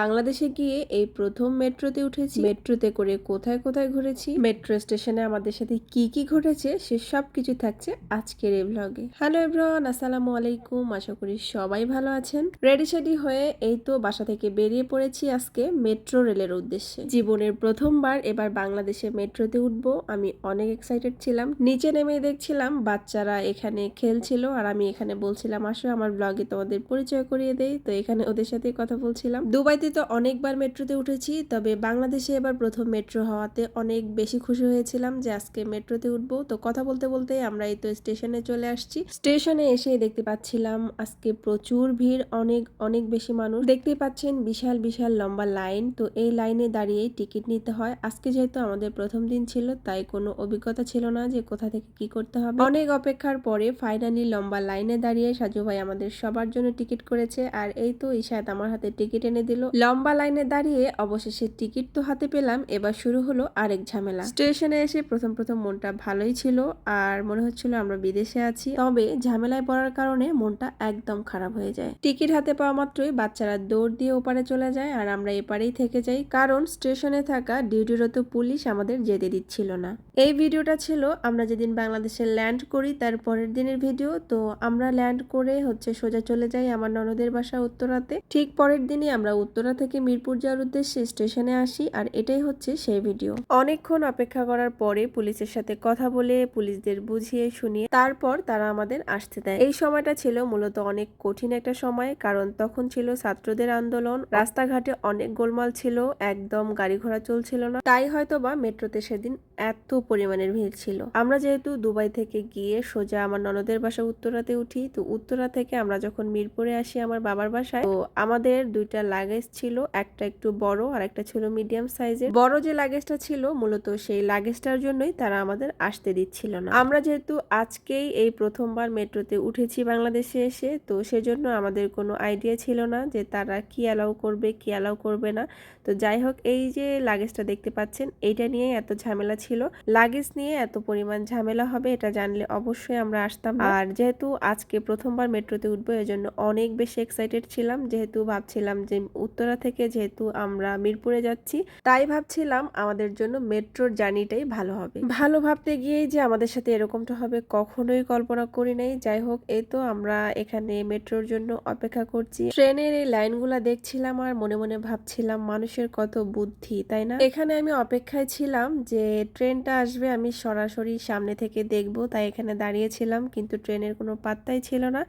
বাংলাদেশে গিয়ে এই প্রথম মেট্রোতে উঠেছি। মেট্রোতে করে কোথায় কোথায় ঘুরেছি, মেট্রো স্টেশনে আমাদের সাথে কি কি ঘটেছে সে সব কিছু থাকছে আজকের এই ভ্লগে। হ্যালো এভরিওয়ান, আসসালামু আলাইকুম। আশা করি সবাই ভালো আছেন। রেডি সেডি হয়ে এই তো বাসা থেকে বেরিয়ে পড়েছি আজকে মেট্রো রেলের উদ্দেশ্যে। জীবনের প্রথমবার এবার বাংলাদেশে মেট্রোতে উঠবো, আমি অনেক এক্সাইটেড ছিলাম। নিচে নেমে দেখছিলাম বাচ্চারা এখানে খেলছিল আর আমি এখানে বলছিলাম আসো আমার ব্লগে তোমাদের পরিচয় করিয়ে দেই। তো এখানে ওদের সাথে কথা বলছিলাম। দুবাইতে তো অনেকবার মেট্রোতে উঠেছি, তবে বাংলাদেশে এবার প্রথম মেট্রো হওয়াতে অনেক বেশি খুশি হয়েছিলাম যে আজকে মেট্রোতে উঠবো। তো কথা বলতে বলতে আমরা এই তো স্টেশনে চলে আসছি। স্টেশনে এসে দেখতে পাচ্ছিলাম আজকে প্রচুর ভিড়, অনেক অনেক বেশি মানুষ। দেখতে পাচ্ছেন বিশাল বিশাল লম্বা লাইন। তো এই লাইনে দাঁড়িয়ে টিকিট নিতে হয়। আজকে যেহেতু আমাদের প্রথম দিন ছিল তাই কোনো অভিজ্ঞতা ছিল না যে কোথা থেকে কি করতে হবে। অনেক অপেক্ষার পরে ফাইনালি লম্বা লাইনে দাঁড়িয়ে সাজু ভাই আমাদের সবার জন্য টিকিট করেছে। আর এই তো ইশাত আমার হাতে টিকিট এনে দিল। লম্বা লাইনে দাঁড়িয়ে অবশেষে টিকিট তো হাতে পেলাম। এবার শুরু হলো আরেক ঝামেলা। স্টেশনে এসে প্রথম প্রথম মনটা ভালোই ছিল আর মনে হচ্ছিল আমরা বিদেশে আছি, তবে ঝামেলায় পড়ার কারণে মনটা একদম খারাপ হয়ে যায়। টিকিট হাতে পাওয়া মাত্রই বাচ্চারা দৌড় দিয়ে ওপারে চলে যায় আর আমরা এপারেই থেকে যাই, কারণ স্টেশনে থাকা ডিউটিরত পুলিশ আমাদের যেতে দিচ্ছিল না। এই ভিডিওটা ছিল আমরা যেদিন বাংলাদেশে ল্যান্ড করি তার পরের দিনের ভিডিও। তো আমরা ল্যান্ড করে সোজা চলে যাই আমার ননদের বাসা উত্তরাতে। ঠিক পরের দিনই আমরা উত্তরা থেকে মিরপুর যাওয়ার উদ্দেশ্যে স্টেশনে আসি আর এটাই হচ্ছে সেই ভিডিও। অনেকক্ষণ অপেক্ষা করার পরে পুলিশের সাথে কথা বলে পুলিশদের বুঝিয়ে শুনিয়ে তারপর তারা আমাদের আসতে দেয়। এই সময়টা ছিল মূলত অনেক কঠিন একটা সময়, কারণ তখন ছিল ছাত্রদের আন্দোলন, রাস্তাঘাটে অনেক গোলমাল ছিল, একদম গাড়ি ঘোড়া চলছিল না। তাই হয়তো বা মেট্রোতে সেদিন এত পরিমাণের ভিড় ছিল। আমরা যেহেতু দুবাই থেকে গিয়ে সোজা আমার ননদের বাসা উত্তরাতে উঠি, তো উত্তরা থেকে আমরা যখন মিরপুরে আসি আমার বাবার বাসায়, তো আমাদের দুইটা লাগেজ ছিল, একটা একটু বড় আর একটা ছিল মিডিয়াম সাইজের। বড় যে লাগেজটা ছিল মূলত সেই লাগেজটার জন্যই তারা আমাদের আসতে দিচ্ছিল না। আমরা যেহেতু আজকেই এই প্রথমবার মেট্রোতে উঠেছি বাংলাদেশে এসে, তো সেজন্য আমাদের কোনো আইডিয়া ছিল না যে তারা কি অ্যালাউ করবে কি অ্যালাউ করবে না। তো যাই হোক, এই যে লাগেজটা দেখতে পাচ্ছেন এইটা নিয়ে এত ঝামেলা ছিল। লাগেজ নিয়ে এত পরিমাণ ঝামেলা হবে এটা জানলে অবশ্যই আমরা আসতাম না। আর যেহেতু আজকে প্রথমবার মেট্রোতে উঠবো এজন্য অনেক বেশি এক্সাইটেড ছিলাম, যেহেতু ভাবছিলাম যে উত্তরা থেকে যেহেতু আমরা মিরপুরে যাচ্ছি তাই ভাবছিলাম আমাদের জন্য মেট্রোর জার্নিটাই ভালো হবে। ভালো ভাবতে গিয়েই যে আমাদের সাথে এরকমটা হবে কখনোই কল্পনা করি নাই। যাই হোক, এই তো আমরা এখানে মেট্রোর জন্য অপেক্ষা করছি। ট্রেনের এই লাইনগুলা দেখছিলাম আর মনে মনে ভাবছিলাম মানুষের কত বুদ্ধি, তাই না? এখানে আমি অপেক্ষায় ছিলাম যে ট্রেনটা আসবে, আমি সরাসরি সামনে থেকে দেখব, তাই এখানে দাঁড়িয়েছিলাম, কিন্তু ট্রেনের কোনো পাত্তাই ছিল না।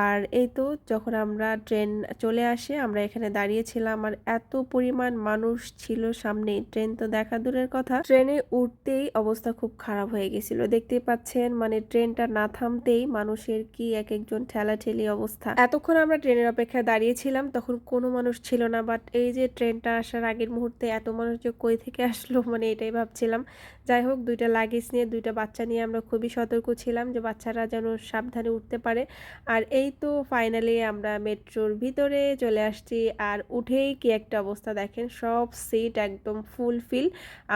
আর এই তো যখন আমরা ট্রেন চলে আসে আমরা এখানে দাঁড়িয়েছিলাম আর এত পরিমাণ মানুষ ছিল সামনে, ট্রেন তো দেখা দূরের কথা, ট্রেনে উঠতেই অবস্থা খুব খারাপ হয়ে গেছিল। দেখতে পাচ্ছেন মানে ট্রেনটা না থামতেই মানুষের কি এক একজন ঠেলাঠেলি অবস্থা। এতক্ষণ আমরা ট্রেনের অপেক্ষায় দাঁড়িয়েছিলাম তখন কোনো মানুষ ছিল না, বাট এই যে ট্রেনটা আসার আগের মুহূর্তে এত মানুষ যে কই থেকে আসলো মানে এটাই ভাবছিলাম। যাই হোক, দুইটা লাগেজ নিয়ে দুইটা বাচ্চা নিয়ে আমরা খুবই সতর্ক ছিলাম যে বাচ্চারা যেন সাবধানে উঠতে পারে। আর এই তো ফাইনালি আমরা মেট্রোর ভিতরে চলে আসছি আর উঠেই কি একটা অবস্থা দেখেন, সব সিট একদম ফুলফিল।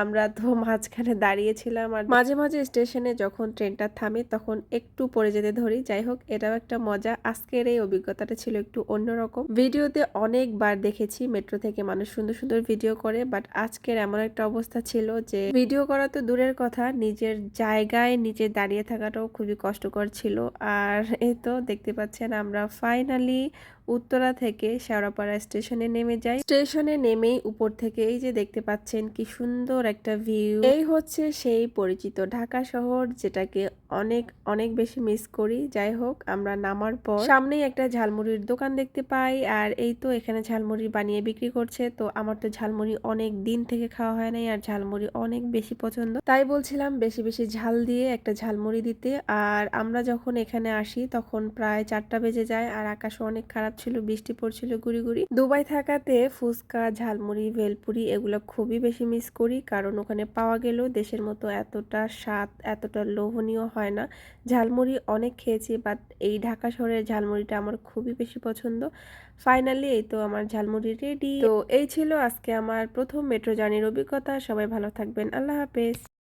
আমরা তো মাঝখানে দাঁড়িয়েছিলাম আর মাঝে মাঝে স্টেশনে যখন ট্রেনটা থামে তখন একটু পড়ে যেতে ধরি। যাই হোক, এটাও একটা মজা। আজকের এই অভিজ্ঞতাটা ছিল একটু অন্যরকম। ভিডিওতে অনেকবার দেখেছি মেট্রো থেকে মানুষ সুন্দর সুন্দর ভিডিও করে, বাট আজকের এমন একটা অবস্থা ছিল যে ভিডিও করা তো দূরের কথা, নিজের জায়গায় নিচে দাঁড়িয়ে থাকাটাও খুবই কষ্টকর ছিল। আর এই তো দেখতে পাচ্ছেন আমরা ফাইনালি উত্তরা থেকে শেওড়াপাড়া স্টেশনে নেমে যাই। স্টেশনে নেমেই উপর থেকে এই যে দেখতে পাচ্ছেন কি সুন্দর একটা ভিউ। এই হচ্ছে সেই পরিচিত ঢাকা শহর যেটাকে অনেক অনেক বেশি মিস করি। যাই হোক, আমরা নামার পর সামনেই একটা ঝালমুড়ির দোকান দেখতে পাই আর এই তো এখানে ঝালমুড়ি বানিয়ে বিক্রি করছে। তো আমার তো ঝালমুড়ি অনেক দিন থেকে খাওয়া হয় নাই আর ঝালমুড়ি অনেক বেশি পছন্দ, তাই বলছিলাম বেশি বেশি ঝাল দিয়ে একটা ঝালমুড়ি দিতে। আর আমরা যখন এখানে আসি তখন প্রায় 4টা বেজে যায় আর আকাশও অনেক খারাপ ছিল, বৃষ্টি পড়ছিল গুড়ি গুড়ি। দুবাই থাকাতে ফুচকা, ঝালমুড়ি, ভেলপুরি এগুলো খুবই বেশি মিস করি, কারণ ওখানে পাওয়া গেলেও দেশের মতো এতটা স্বাদ এতটা লোভনীয় হয় না। ঝালমুড়ি অনেক খেয়েছি, বাট এই ঢাকা শহরের ঝালমুড়িটা আমার খুবই বেশি পছন্দ। ফাইনালি এই তো আমার ঝালমুড়ি রেডি। তো এই ছিল আজকে আমার প্রথম মেট্রো জার্নির অভিজ্ঞতা। সবাই ভালো থাকবেন, আল্লাহ হাফেজ।